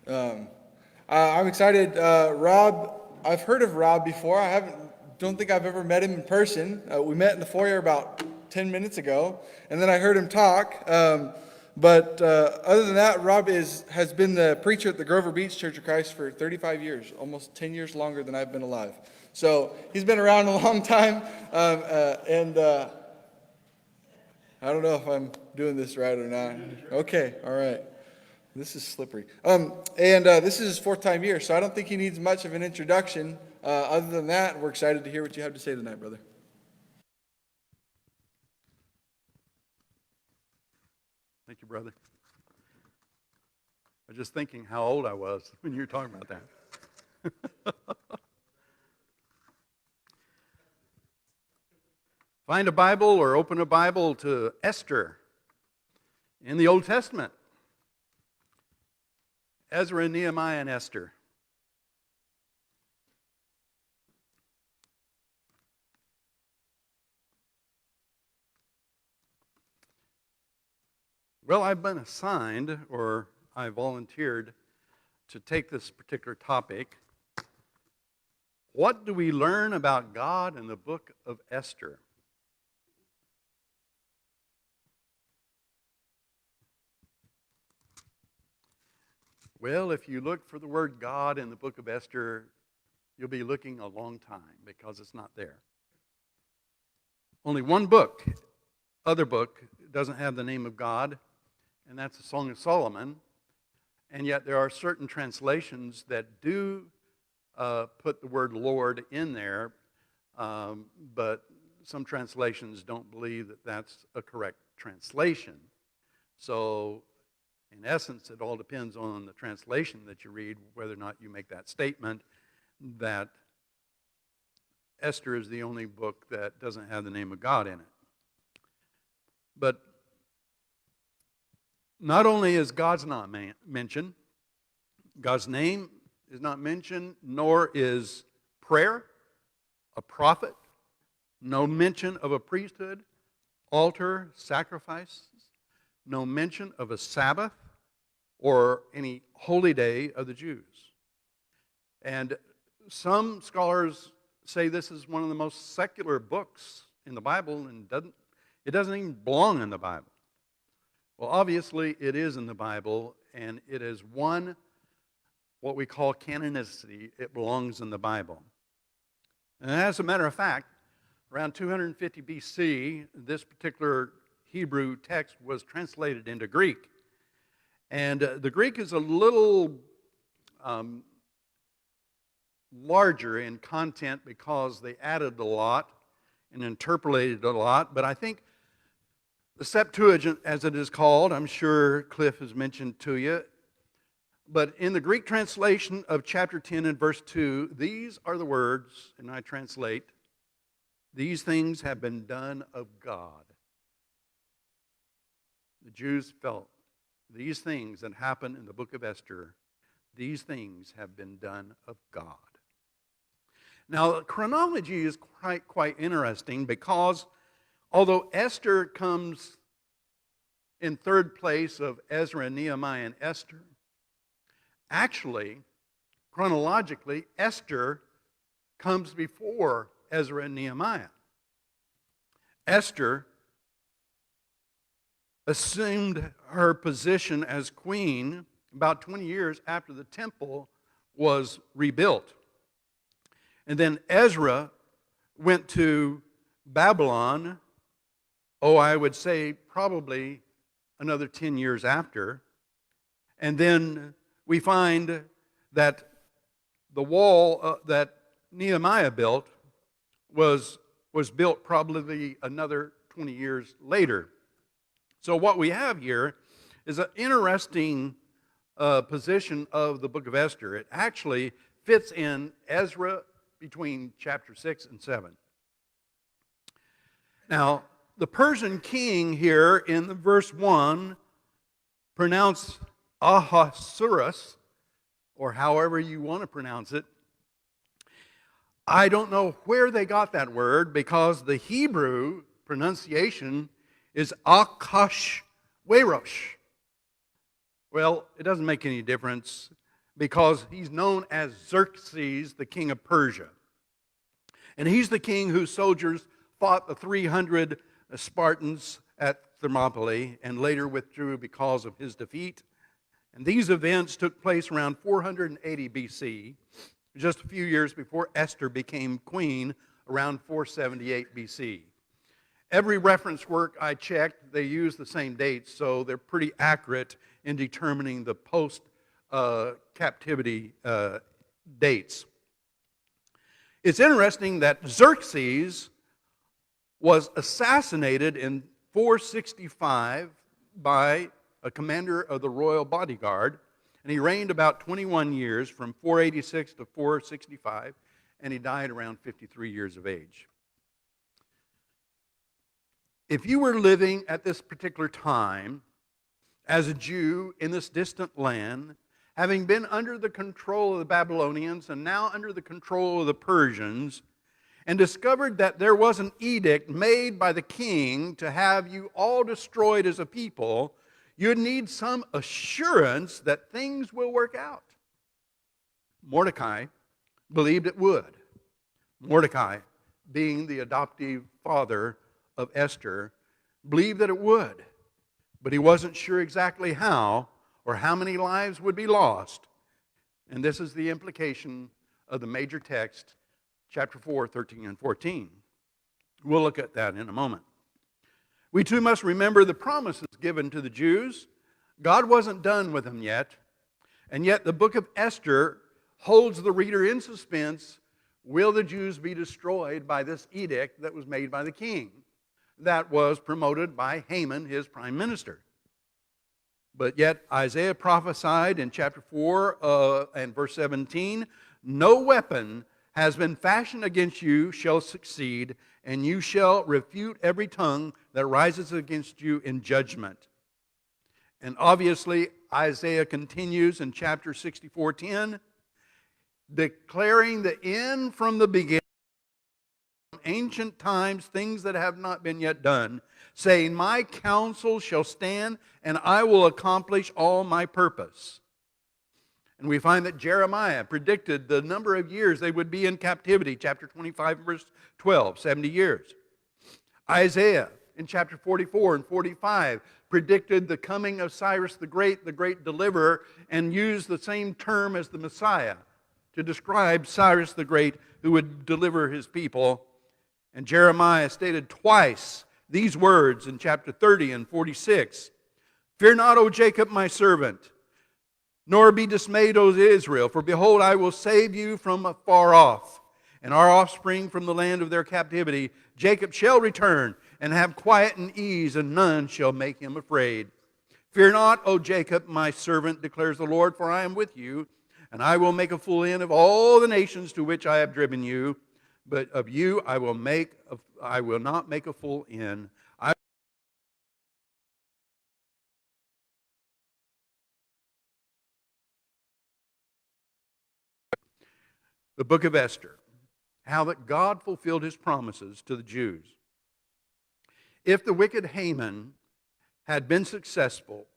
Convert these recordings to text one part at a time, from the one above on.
Um, I'm excited. Rob, I've heard of Rob before. Don't think I've ever met him in person. We met in the foyer about 10 minutes ago, and then I heard him talk. But other than that, has been the preacher at the Grover Beach Church of Christ for 35 years, almost 10 years longer than I've been alive. So he's been around a long time, and I don't know if I'm doing this right or not. Okay, all right. This is slippery. And this is his fourth time here, so I don't think he needs much of an introduction. Other than that, we're excited to hear what you have to say tonight, brother. Thank you, brother. I was just thinking how old I was when you were talking about that. Find a Bible or open a Bible to Esther in the Old Testament. Ezra, Nehemiah, and Esther. Well, I've been assigned, or I volunteered, to take this particular topic. What do we learn about God in the book of Esther? Well, if you look for the word God in the book of Esther, you'll be looking a long time because it's not there. Only one book, other book, doesn't have the name of God, and that's the Song of Solomon. And yet there are certain translations that do put the word Lord in there, but some translations don't believe that that's a correct translation. So, in essence, it all depends on the translation that you read, whether or not you make that statement that Esther is the only book that doesn't have the name of God in it. But not only is God's not mentioned, God's name is not mentioned, nor is prayer, a prophet, no mention of a priesthood, altar, sacrifices, no mention of a Sabbath or any holy day of the Jews. And some scholars say this is one of the most secular books in the Bible and it doesn't even belong in the Bible. Well, obviously it is in the Bible, and it is what we call canonicity. It belongs in the Bible. And as a matter of fact, around 250 BC, this particular Hebrew text was translated into Greek. And the Greek is a little larger in content because they added a lot and interpolated a lot. But I think the Septuagint, as it is called, I'm sure Cliff has mentioned to you, but in the Greek translation of chapter 10 and verse 2, these are the words, and I translate, "These things have been done of God." The Jews felt these things that happen in the book of Esther, these things have been done of God. Now, chronology is quite interesting because although Esther comes in third place of Ezra, Nehemiah, and Esther, actually, chronologically, Esther comes before Ezra and Nehemiah. Esther assumed her position as queen about 20 years after the temple was rebuilt. And then Ezra went to Babylon, I would say probably another 10 years after. And then we find that the wall that Nehemiah built was built probably another 20 years later. So what we have here is an interesting position of the book of Esther. It actually fits in Ezra between chapter 6 and 7. Now, the Persian king here in verse 1 pronounced Ahasuerus, or however you want to pronounce it. I don't know where they got that word because the Hebrew pronunciation is Akashwerosh. Well, it doesn't make any difference. because he's known as Xerxes, the king of Persia. And he's the king whose soldiers fought the 300 Spartans at Thermopylae and later withdrew because of his defeat. And these events took place around 480 BC, just a few years before Esther became queen around 478 BC. Every reference work I checked, they use the same dates, so they're pretty accurate in determining the post-captivity dates. It's interesting that Xerxes was assassinated in 465 by a commander of the royal bodyguard, and he reigned about 21 years from 486 to 465, and he died around 53 years of age. If you were living at this particular time as a Jew in this distant land, having been under the control of the Babylonians and now under the control of the Persians, and discovered that there was an edict made by the king to have you all destroyed as a people, you'd need some assurance that things will work out. Mordecai believed it would. Mordecai, being the adoptive father of Esther, believed that it would, but he wasn't sure exactly how or how many lives would be lost. And this is the implication of the major text, chapter 4, 13 and 14. We'll look at that in a moment. We too must remember the promises given to the Jews. God wasn't done with them yet, and yet the book of Esther holds the reader in suspense. Will the Jews be destroyed by this edict that was made by the king, that was promoted by Haman, his prime minister? But yet Isaiah prophesied in chapter 4 and verse 17, no weapon has been fashioned against you shall succeed, and you shall refute every tongue that rises against you in judgment. And obviously Isaiah continues in chapter 64:10, declaring the end from the beginning, ancient times, things that have not been yet done, saying, my counsel shall stand, and I will accomplish all my purpose. And we find that Jeremiah predicted the number of years they would be in captivity, chapter 25, verse 12, 70 years. Isaiah, in chapter 44 and 45, predicted the coming of Cyrus the great deliverer, and used the same term as the Messiah to describe Cyrus the Great, who would deliver his people. And Jeremiah stated twice these words in chapter 30 and 46. Fear not, O Jacob, my servant, nor be dismayed, O Israel, for behold, I will save you from afar off, and our offspring from the land of their captivity. Jacob shall return and have quiet and ease, and none shall make him afraid. Fear not, O Jacob, my servant, declares the Lord, for I am with you, and I will make a full end of all the nations to which I have driven you. But of you I will not make a full end. The book of Esther, how that God fulfilled his promises to the Jews. If the wicked Haman had been successful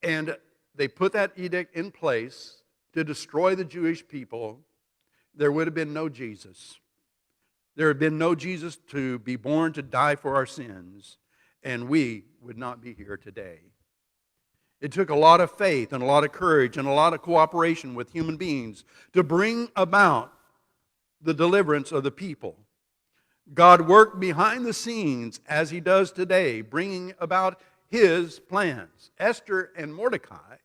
and they put that edict in place to destroy the Jewish people, there would have been no Jesus. There had been no Jesus to be born to die for our sins, and we would not be here today. It took a lot of faith and a lot of courage and a lot of cooperation with human beings to bring about the deliverance of the people. God worked behind the scenes as he does today, bringing about his plans. Esther and Mordecai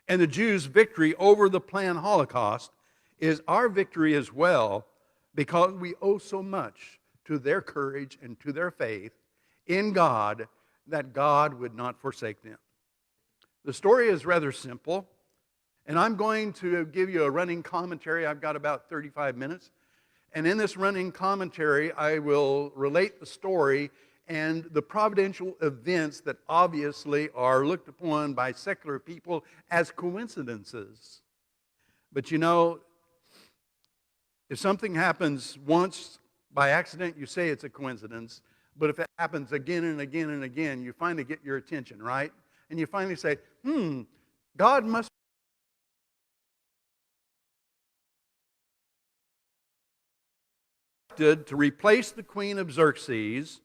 and the Jews' victory over the planned Holocaust is our victory as well, because we owe so much to their courage and to their faith in God that God would not forsake them. The story is rather simple, and I'm going to give you a running commentary. I've got about 35 minutes, and in this running commentary I will relate the story and the providential events that obviously are looked upon by secular people as coincidences. But you know, if something happens once by accident, you say it's a coincidence. But if it happens again and again and again, you finally get your attention, right? And you finally say, God must elected to replace the queen of Xerxes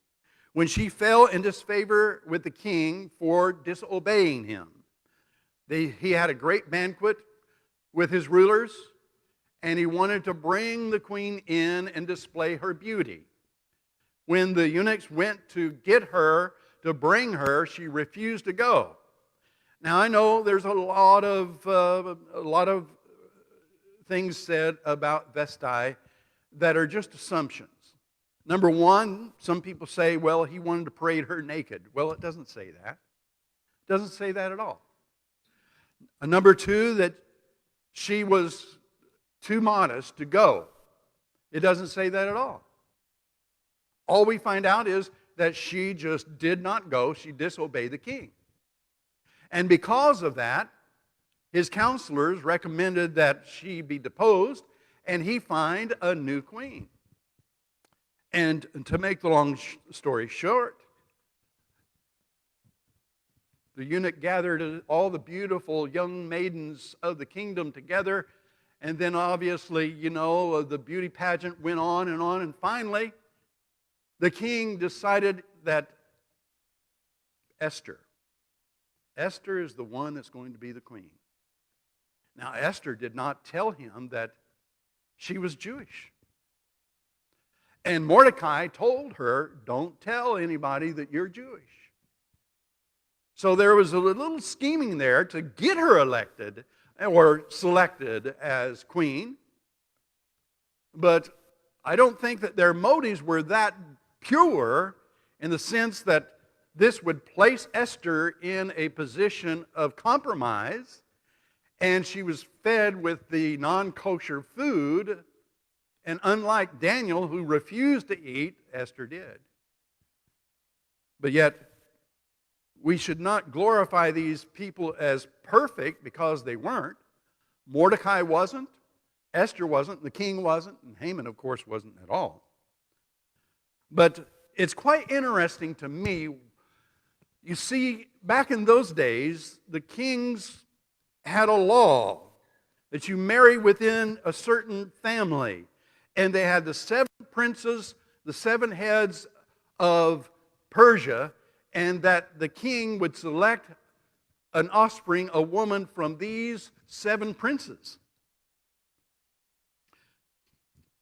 when she fell in disfavor with the king for disobeying him. He had a great banquet with his rulers, and he wanted to bring the queen in and display her beauty. When the eunuchs went to get her, to bring her, she refused to go. Now, I know there's a lot of things said about Vesti that are just assumptions. Number one, some people say, well, he wanted to parade her naked. Well, it doesn't say that. It doesn't say that at all. Number two, that she was too modest to go. It doesn't say that at all. All we find out is that she just did not go. She disobeyed the king. And because of that, his counselors recommended that she be deposed and he find a new queen. And to make the long story short, the eunuch gathered all the beautiful young maidens of the kingdom together, and then obviously, the beauty pageant went on, and finally, the king decided that Esther is the one that's going to be the queen. Now, Esther did not tell him that she was Jewish. And Mordecai told her, don't tell anybody that you're Jewish. So there was a little scheming there to get her elected or selected as queen. But I don't think that their motives were that pure in the sense that this would place Esther in a position of compromise, and she was fed with the non-kosher food, and unlike Daniel, who refused to eat, Esther did. But yet, we should not glorify these people as perfect because they weren't. Mordecai wasn't, Esther wasn't, the king wasn't, and Haman, of course, wasn't at all. But it's quite interesting to me. You see, back in those days, the kings had a law that you marry within a certain family. And they had the 7 princes, the 7 heads of Persia, and that the king would select an offspring, a woman from these 7 princes.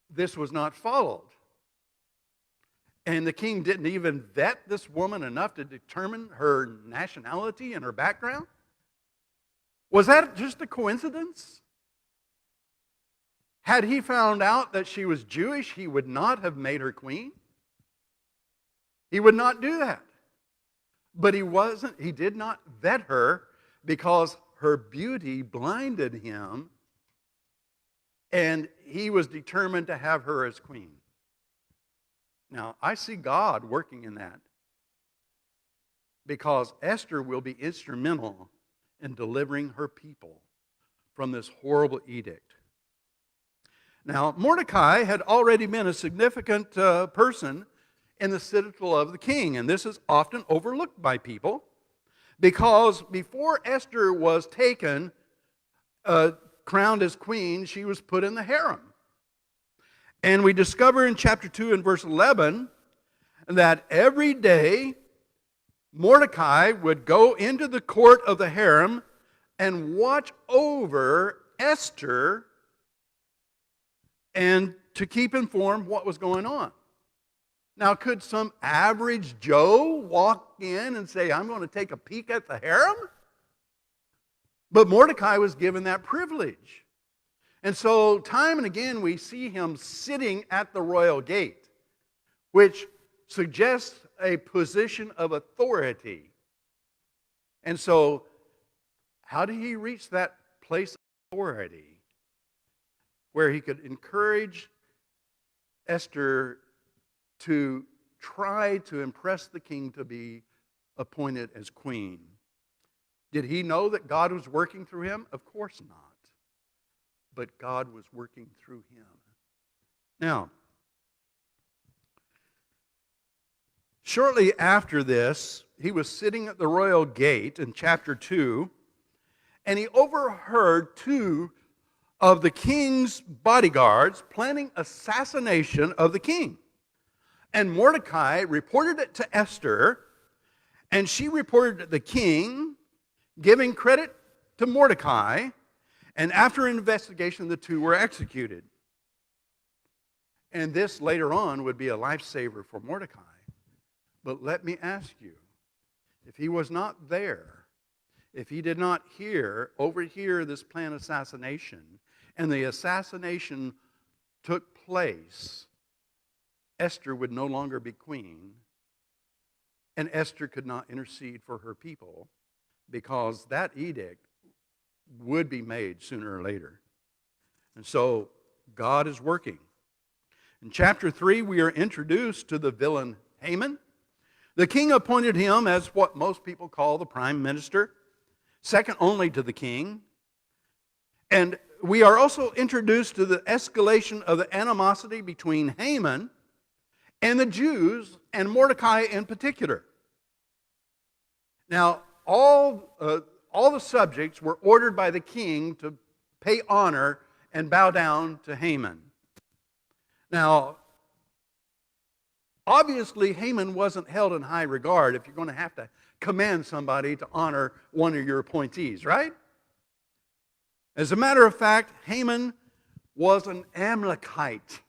This was not followed. And the king didn't even vet this woman enough to determine her nationality and her background. Was that just a coincidence? Had he found out that she was Jewish, he would not have made her queen. He would not do that. But he did not vet her because her beauty blinded him, and he was determined to have her as queen. Now, I see God working in that because Esther will be instrumental in delivering her people from this horrible edict. Now, Mordecai had already been a significant person in the citadel of the king, and this is often overlooked by people because before Esther was taken, crowned as queen, she was put in the harem. And we discover in chapter 2 and verse 11 that every day Mordecai would go into the court of the harem and watch over Esther and to keep informed what was going on. Now, could some average Joe walk in and say, I'm going to take a peek at the harem? But Mordecai was given that privilege. And so, time and again, we see him sitting at the royal gate, which suggests a position of authority. And so, how did he reach that place of authority where he could encourage Esther to try to impress the king to be appointed as queen? Did he know that God was working through him? Of course not. But God was working through him. Now, shortly after this, he was sitting at the royal gate in chapter 2, and he overheard 2 of the king's bodyguards planning assassination of the king. And Mordecai reported it to Esther, and she reported it to the king, giving credit to Mordecai, and after an investigation, the two were executed. And this later on would be a lifesaver for Mordecai. But let me ask you, if he was not there, if he did not overhear this planned assassination, and the assassination took place, Esther would no longer be queen, and Esther could not intercede for her people because that edict would be made sooner or later. And so God is working. In chapter 3, we are introduced to the villain Haman. The king appointed him as what most people call the prime minister, second only to the king. And we are also introduced to the escalation of the animosity between Haman and the Jews, and Mordecai in particular. Now, all the subjects were ordered by the king to pay honor and bow down to Haman. Now, obviously, Haman wasn't held in high regard if you're going to have to command somebody to honor one of your appointees, right? As a matter of fact, Haman was an Amalekite.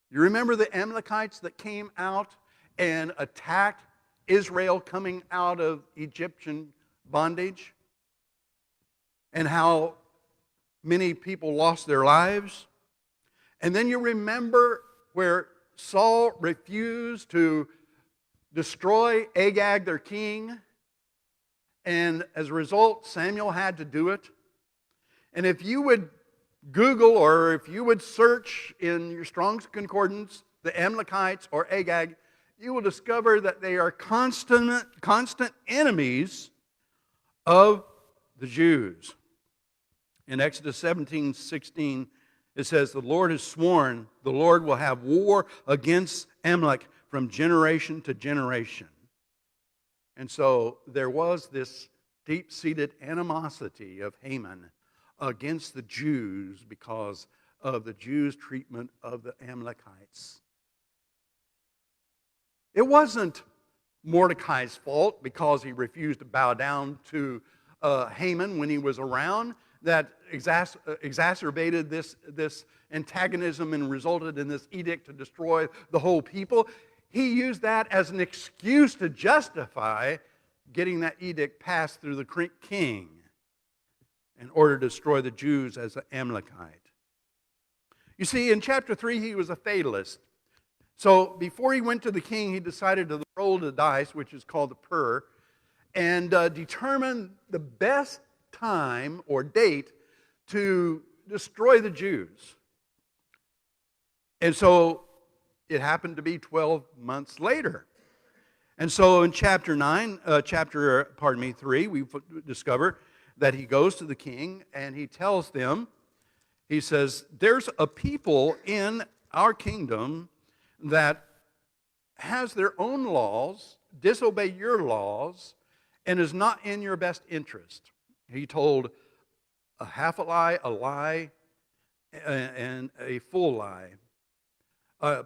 You remember the Amalekites that came out and attacked Israel coming out of Egyptian bondage? And how many people lost their lives? And then you remember where Saul refused to destroy Agag, their king, and as a result, Samuel had to do it. And if you would Google or if you would search in your Strong's Concordance the Amalekites or Agag, you will discover that they are constant enemies of the Jews. In Exodus 17:16, it says, "The Lord has sworn, the Lord will have war against Amalek from generation to generation." And so there was this deep-seated animosity of Haman against the Jews because of the Jews' treatment of the Amalekites. It wasn't Mordecai's fault because he refused to bow down to Haman when he was around that exacerbated this antagonism and resulted in this edict to destroy the whole people. He used that as an excuse to justify getting that edict passed through the king in order to destroy the Jews as an Amalekite. You see, in chapter 3, he was a fatalist. So before he went to the king, he decided to roll the dice, which is called the pur, and determine the best time or date to destroy the Jews. And so it happened to be 12 months later. And so in chapter 3, we discover that he goes to the king and he tells them, he says, "There's a people in our kingdom that has their own laws, disobey your laws, and is not in your best interest." He told a half a lie, and a full lie. A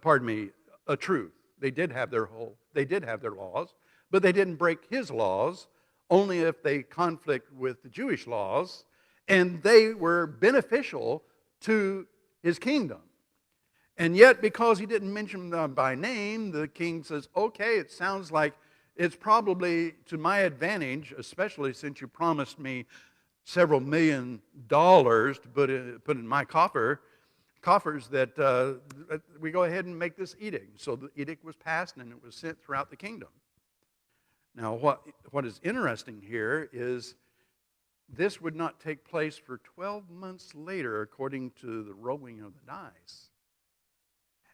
truth. They did have their laws, but they didn't break his laws, only if they conflict with the Jewish laws, and they were beneficial to his kingdom. And yet, because he didn't mention them by name, the king says, "Okay, it sounds like it's probably to my advantage, especially since you promised me several $1,000,000 to put in my coffers, that we go ahead and make this edict." So the edict was passed and it was sent throughout the kingdom. Now, what is interesting here is this would not take place for 12 months later, according to the rolling of the dice.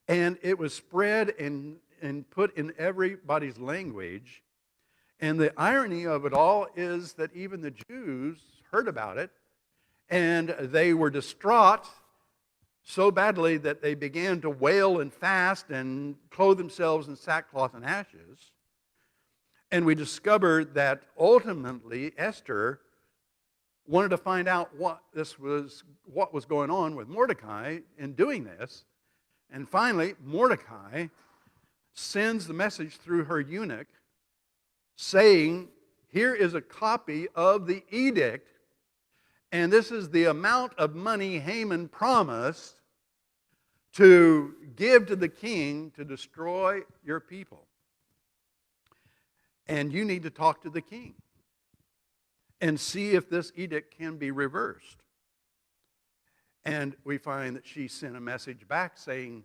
And it was spread and put in everybody's language. And the irony of it all is that even the Jews heard about it, and they were distraught so badly that they began to wail and fast and clothe themselves in sackcloth and ashes. And we discovered that ultimately Esther wanted to find out what was going on with Mordecai in doing this. And finally, Mordecai sends the message through her eunuch saying, here is a copy of the edict, and this is the amount of money Haman promised to give to the king to destroy your people. And you need to talk to the king and see if this edict can be reversed. And we find that she sent a message back saying,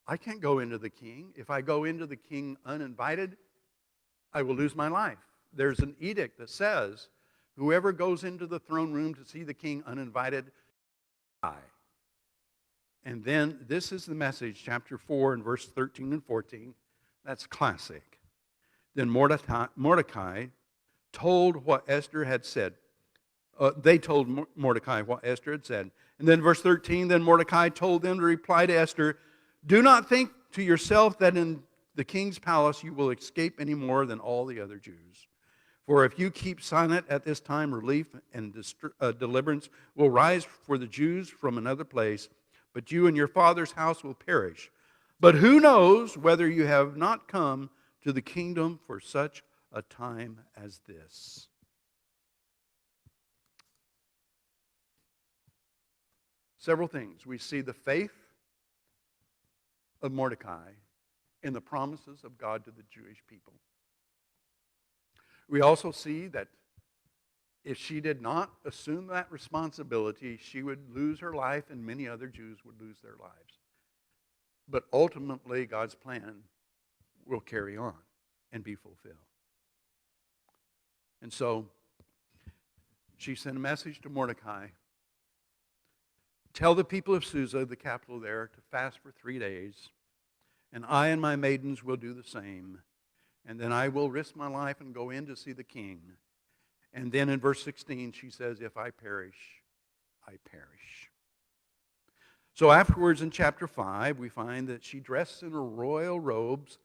I can't go into the king. If I go into the king uninvited, I will lose my life. There's an edict that says, whoever goes into the throne room to see the king uninvited, die. And then this is the message, chapter 4 and verse 13 and 14. That's classic. Then Mordecai told what Esther had said. They told Mordecai what Esther had said. And then verse 13, then Mordecai told them to reply to Esther, do not think to yourself that in the king's palace you will escape any more than all the other Jews. For if you keep silent at this time, relief and deliverance will rise for the Jews from another place, but you and your father's house will perish. But who knows whether you have not come to the kingdom for such a time as this? Several things. We see the faith of Mordecai in the promises of God to the Jewish people. We also see that if she did not assume that responsibility, she would lose her life and many other Jews would lose their lives. But ultimately, God's plan will carry on and be fulfilled. And so, she sent a message to Mordecai. Tell the people of Susa, the capital there, to fast for 3 days, and I and my maidens will do the same. And then I will risk my life and go in to see the king. And then in verse 16, she says, if I perish, I perish. So afterwards in chapter 5, we find that she dressed in her royal robes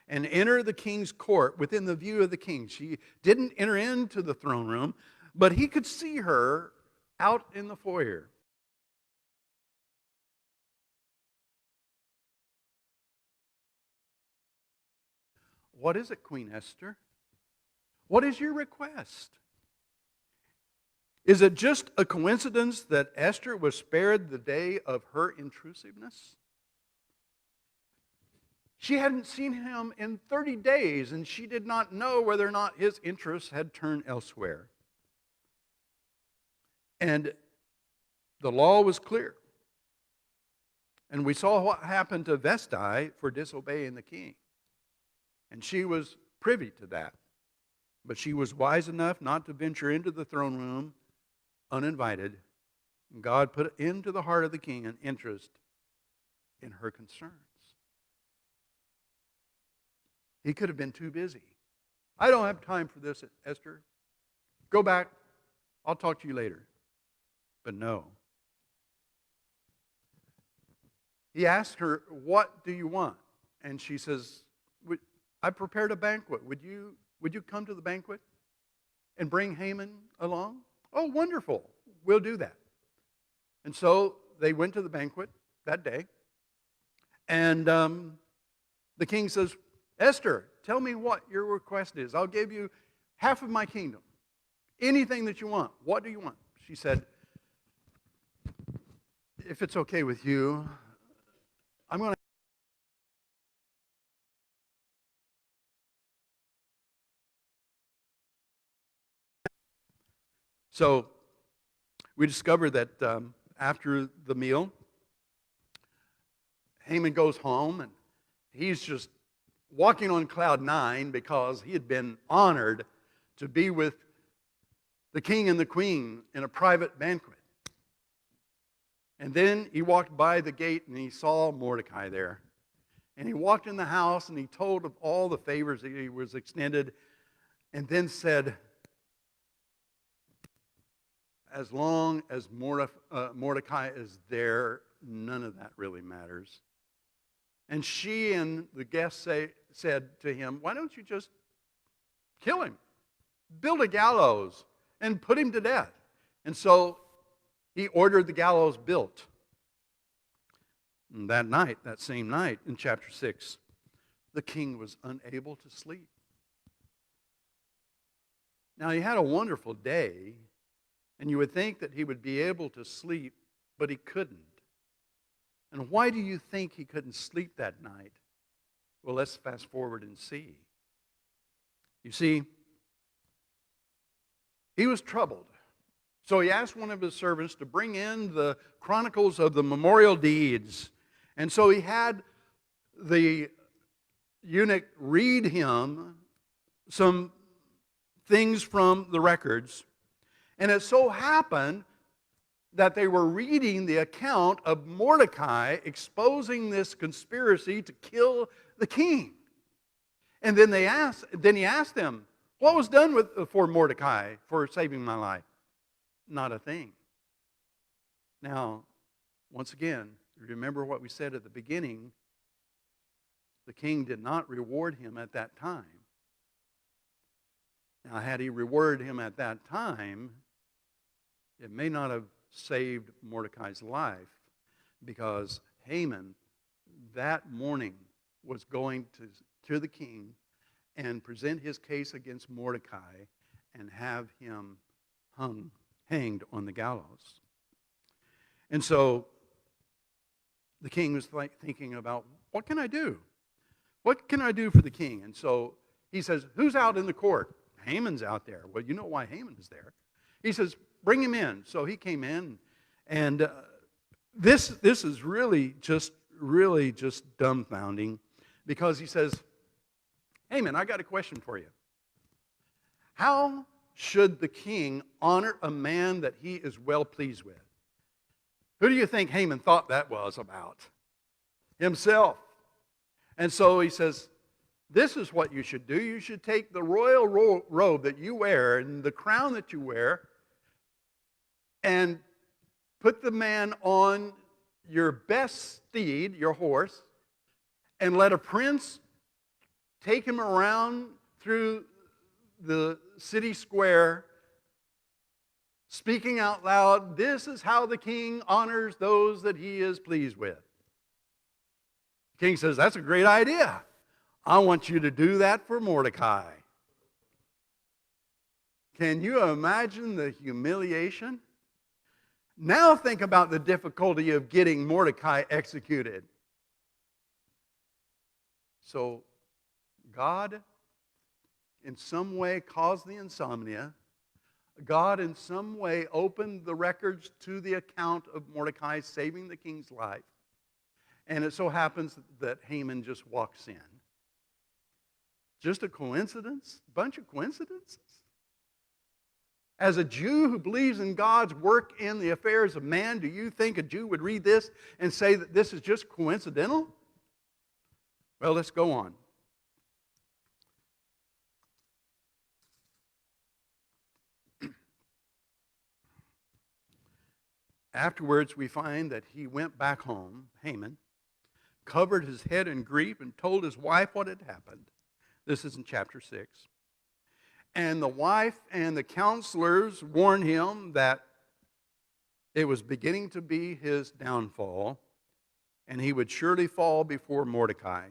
and entered the king's court within the view of the king. She didn't enter into the throne room, but he could see her out in the foyer. What is it, Queen Esther? What is your request? Is it just a coincidence that Esther was spared the day of her intrusiveness? She hadn't seen him in 30 days, and she did not know whether or not his interests had turned elsewhere. And the law was clear. And we saw what happened to Vesti for disobeying the king. And she was privy to that. But she was wise enough not to venture into the throne room uninvited. And God put into the heart of the king an interest in her concerns. He could have been too busy. I don't have time for this, Esther. Go back. I'll talk to you later. But no. He asked her, what do you want? And she says, I prepared a banquet. Would you come to the banquet and bring Haman along? Oh, wonderful. We'll do that. And so they went to the banquet that day. And the king says, Esther, tell me what your request is. I'll give you half of my kingdom. Anything that you want. What do you want? She said, if it's okay with you, I'm going to So we discovered that after the meal, Haman goes home and he's just walking on cloud 9 because he had been honored to be with the king and the queen in a private banquet. And then he walked by the gate and he saw Mordecai there. And he walked in the house and he told of all the favors that he was extended and then said, as long as Mordecai is there, none of that really matters. And she and the guests said to him, why don't you just kill him? Build a gallows and put him to death. And so he ordered the gallows built. And that night, that same night, in chapter 6, the king was unable to sleep. Now, he had a wonderful day, and you would think that he would be able to sleep, but he couldn't. And why do you think he couldn't sleep that night? Well, let's fast forward and see. You see, he was troubled. So he asked one of his servants to bring in the chronicles of the memorial deeds. And so he had the eunuch read him some things from the records. And it so happened that they were reading the account of Mordecai exposing this conspiracy to kill the king. And then he asked them, what was done for Mordecai for saving my life? Not a thing. Now, once again, remember what we said at the beginning. The king did not reward him at that time. Now, had he rewarded him at that time, it may not have saved Mordecai's life, because Haman that morning was going to the king and present his case against Mordecai and have him hanged on the gallows. And so the king was thinking about, what can I do? What can I do for the king? And so he says, who's out in the court? Haman's out there. Well, you know why Haman is there. He says, bring him in. So he came in, and this is really just dumbfounding, because he says, Haman, I got a question for you. How should the king honor a man that he is well pleased with? Who do you think Haman thought that was about? Himself. And so he says, this is what you should do. You should take the royal robe that you wear and the crown that you wear and put the man on your best steed, your horse, and let a prince take him around through the city square, speaking out loud, this is how the king honors those that he is pleased with. The king says, that's a great idea. I want you to do that for Mordecai. Can you imagine the humiliation? Now think about the difficulty of getting Mordecai executed. So God in some way caused the insomnia. God in some way opened the records to the account of Mordecai saving the king's life. And it so happens that Haman just walks in. Just a coincidence? A bunch of coincidences? As a Jew who believes in God's work in the affairs of man, do you think a Jew would read this and say that this is just coincidental? Well, let's go on. Afterwards, we find that he went back home, Haman, covered his head in grief, and told his wife what had happened. This is in chapter 6. And the wife and the counselors warned him that it was beginning to be his downfall, and he would surely fall before Mordecai.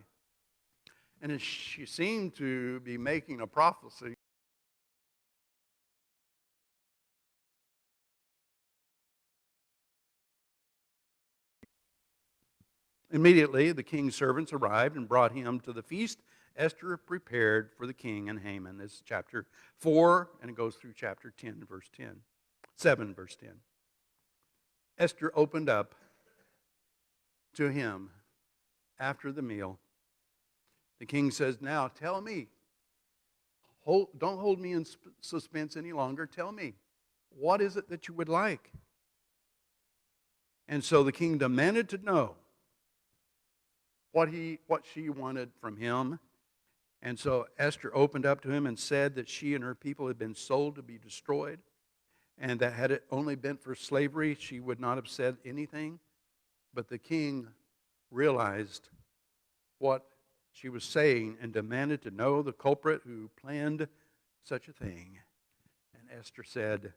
And she seemed to be making a prophecy. Immediately, the king's servants arrived and brought him to the feast Esther prepared for the king and Haman. This is chapter 4, and it goes through chapter 10, verse 10. 7, verse 10. Esther opened up to him after the meal. The king says, now tell me, don't hold me in suspense any longer. Tell me, what is it that you would like? And so the king demanded to know what she wanted from him. And so Esther opened up to him and said that she and her people had been sold to be destroyed, and that had it only been for slavery, she would not have said anything. But the king realized what she was saying and demanded to know the culprit who planned such a thing. And Esther said,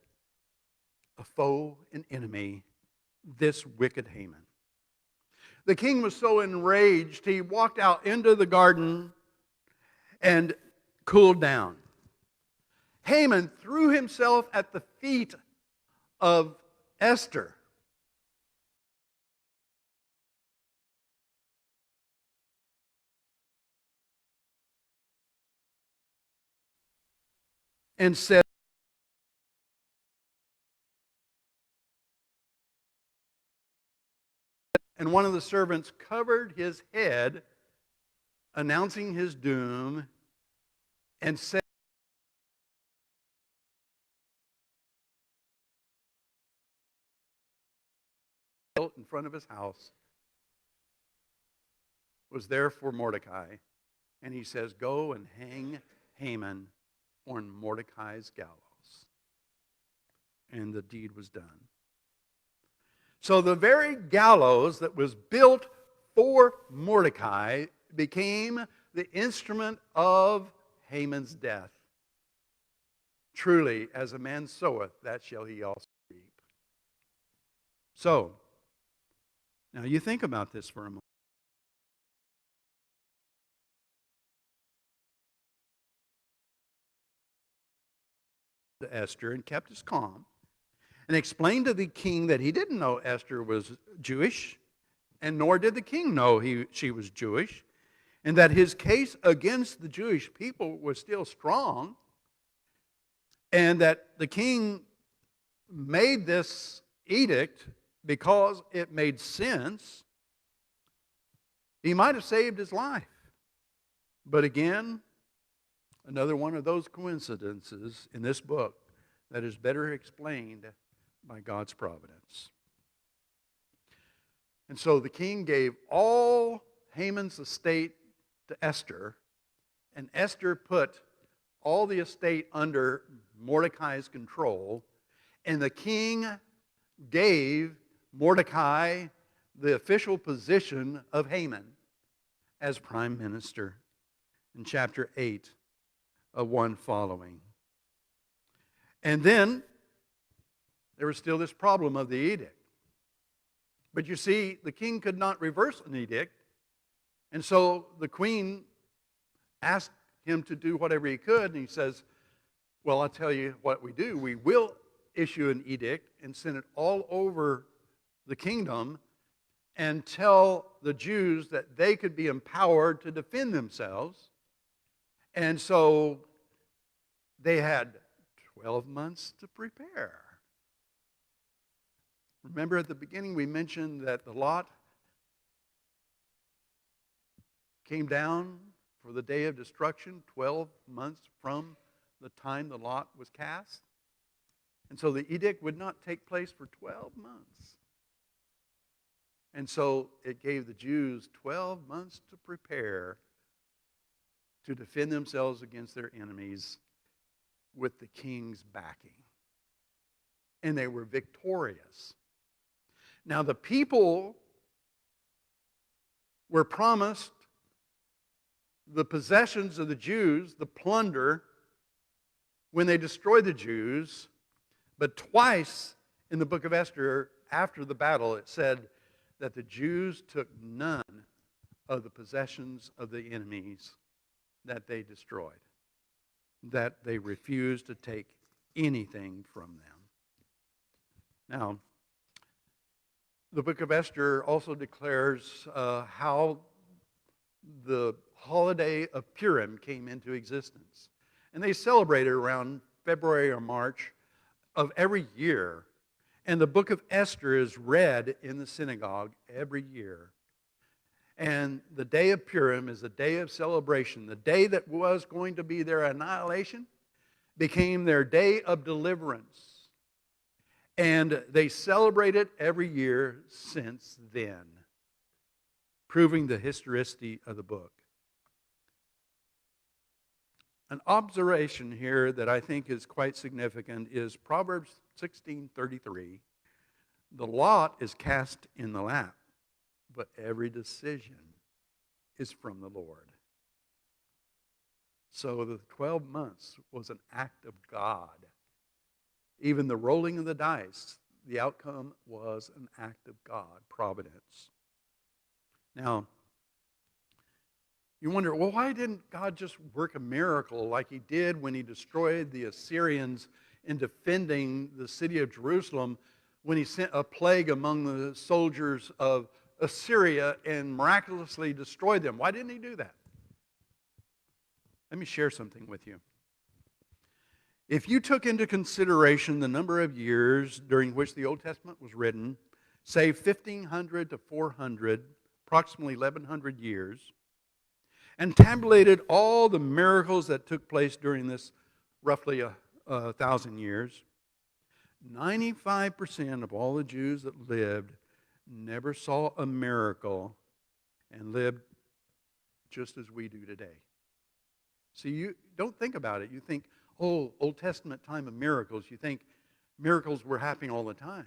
a foe, an enemy, this wicked Haman. The king was so enraged, he walked out into the garden and cooled down. Haman threw himself at the feet of Esther. And said, and one of the servants covered his head, announcing his doom, and said in front of his house was there for Mordecai. And he says, go and hang Haman on Mordecai's gallows. And the deed was done. So the very gallows that was built for Mordecai became the instrument of Haman's death. Truly, as a man soweth, that shall he also reap. So, now you think about this for a moment. To Esther and kept his calm and explained to the king that he didn't know Esther was Jewish, and nor did the king know she was Jewish, and that his case against the Jewish people was still strong, and that the king made this edict because it made sense. He might have saved his life. But again, another one of those coincidences in this book that is better explained by God's providence. And so the king gave all Haman's estate to Esther, and Esther put all the estate under Mordecai's control, and the king gave Mordecai the official position of Haman as prime minister in chapter 8 of 1 following. And then there was still this problem of the edict. But you see, the king could not reverse an edict, and so the queen asked him to do whatever he could, and he says, well, I'll tell you what we do. We will issue an edict and send it all over the kingdom and tell the Jews that they could be empowered to defend themselves. And so they had 12 months to prepare. Remember at the beginning we mentioned that the lot came down for the day of destruction 12 months from the time the lot was cast. And so the edict would not take place for 12 months. And so it gave the Jews 12 months to prepare to defend themselves against their enemies with the king's backing. And they were victorious. Now the people were promised the possessions of the Jews, the plunder, when they destroyed the Jews. But twice in the book of Esther, after the battle, it said that the Jews took none of the possessions of the enemies that they destroyed, that they refused to take anything from them. Now, the book of Esther also declares how the holiday of Purim came into existence. And they celebrate it around February or March of every year. And the book of Esther is read in the synagogue every year. And the day of Purim is a day of celebration. The day that was going to be their annihilation became their day of deliverance. And they celebrate it every year since then, proving the historicity of the book. An observation here that I think is quite significant is Proverbs 16:33. The lot is cast in the lap, but every decision is from the Lord. So the 12 months was an act of God even the rolling of the dice, the outcome was an act of God, providence. Now, you wonder, well, why didn't God just work a miracle like he did when he destroyed the Assyrians in defending the city of Jerusalem, when he sent a plague among the soldiers of Assyria and miraculously destroyed them? Why didn't he do that? Let me share something with you. If you took into consideration the number of years during which the Old Testament was written, say 1500 to 400, approximately 1100 years, and tabulated all the miracles that took place during this roughly 1,000 years, 95% of all the Jews that lived never saw a miracle and lived just as we do today. See, you don't think about it. You think, oh, Old Testament time of miracles. You think miracles were happening all the time.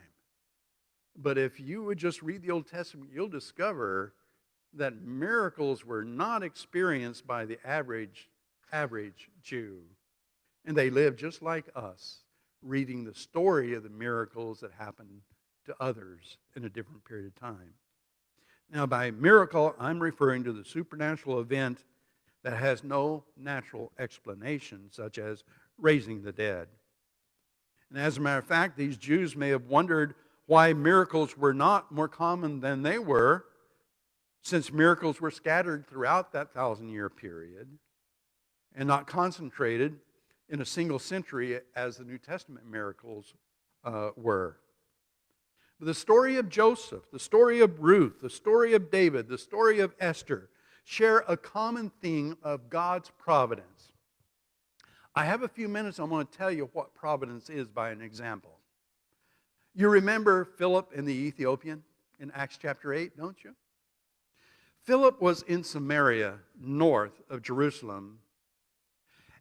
But if you would just read the Old Testament, you'll discover that miracles were not experienced by the average Jew. And they lived just like us, reading the story of the miracles that happened to others in a different period of time. Now, by miracle, I'm referring to the supernatural event that has no natural explanation, such as raising the dead. And as a matter of fact, these Jews may have wondered why miracles were not more common than they were, since miracles were scattered throughout that 1,000-year period and not concentrated in a single century as the New Testament miracles were. But the story of Joseph, the story of Ruth, the story of David, the story of Esther share a common theme of God's providence. I have a few minutes. I'm going to tell you what providence is by an example. You remember Philip and the Ethiopian in Acts chapter 8, don't you? Philip was in Samaria, north of Jerusalem,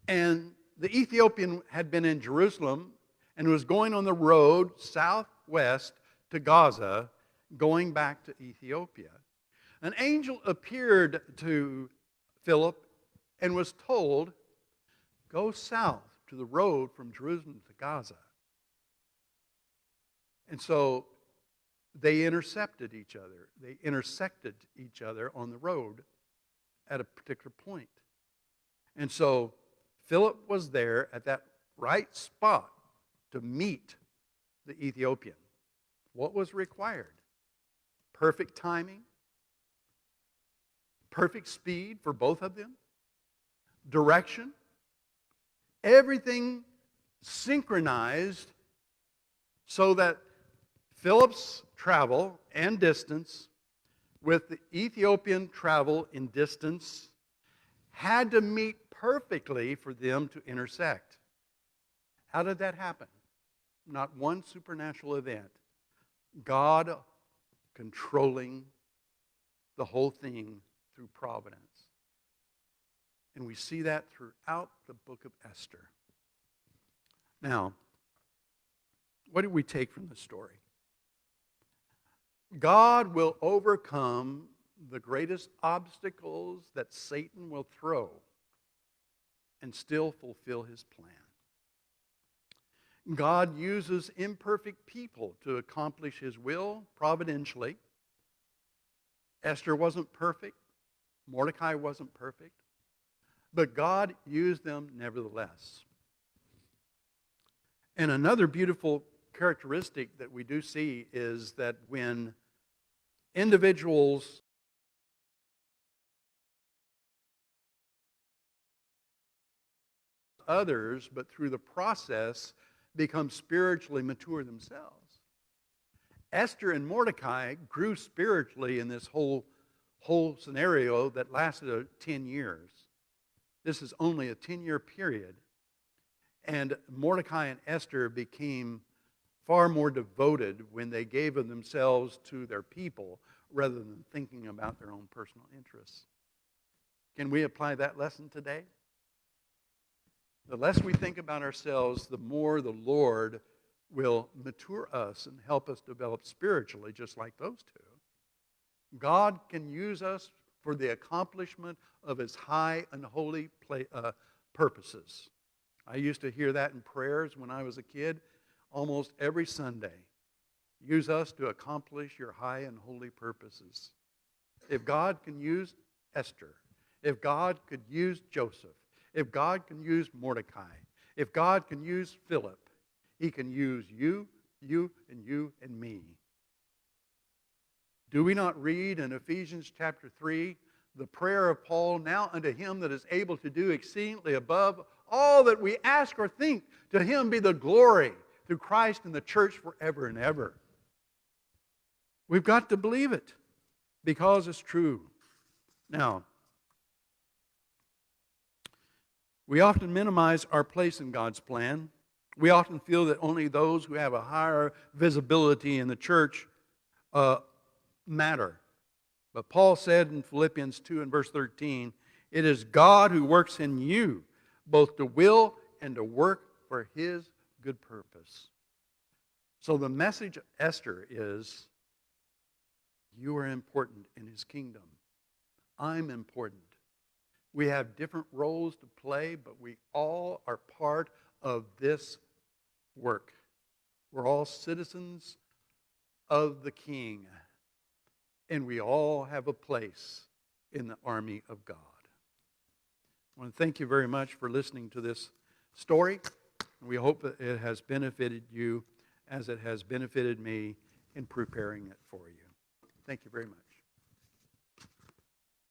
and the Ethiopian had been in Jerusalem and was going on the road southwest to Gaza, going back to Ethiopia. An angel appeared to Philip and was told, go south to the road from Jerusalem to Gaza. And so they intercepted each other. They intersected each other on the road at a particular point. And so Philip was there at that right spot to meet the Ethiopian. What was required? Perfect timing, perfect speed for both of them, direction, everything synchronized so that Philip's travel and distance with the Ethiopian travel in distance had to meet perfectly for them to intersect. How did that happen? Not one supernatural event. God controlling the whole thing through providence. And we see that throughout the book of Esther. Now, what do we take from the story? God will overcome the greatest obstacles that Satan will throw and still fulfill his plan. God uses imperfect people to accomplish his will providentially. Esther wasn't perfect. Mordecai wasn't perfect. But God used them nevertheless. And another beautiful characteristic that we do see is that when individuals others, but through the process become spiritually mature themselves. Esther and Mordecai grew spiritually in this whole scenario that lasted 10 years. This is only a 10-year period. And Mordecai and Esther became far more devoted when they gave of themselves to their people rather than thinking about their own personal interests. Can we apply that lesson today? The less we think about ourselves, the more the Lord will mature us and help us develop spiritually, just like those two. God can use us for the accomplishment of his high and holy purposes. I used to hear that in prayers when I was a kid. almost every Sunday. Use us to accomplish your high and holy purposes. If God can use Esther, if God could use Joseph, if God can use Mordecai, if God can use Philip, He can use you, and me. Do we not read in Ephesians chapter 3 the prayer of Paul, now unto Him that is able to do exceedingly above all that we ask or think, to Him be the glory through Christ in the church forever and ever. We've got to believe it because it's true. Now, we often minimize our place in God's plan. We often feel that only those who have a higher visibility in the church matter. But Paul said in Philippians 2 and verse 13, it is God who works in you both to will and to work for His good purpose. So the message of Esther is, you are important in His kingdom. I'm important. We have different roles to play, but we all are part of this work. We're all citizens of the King, and we all have a place in the army of God. I want to thank you very much for listening to this story. We hope that it has benefited you as it has benefited me in preparing it for you. Thank you very much.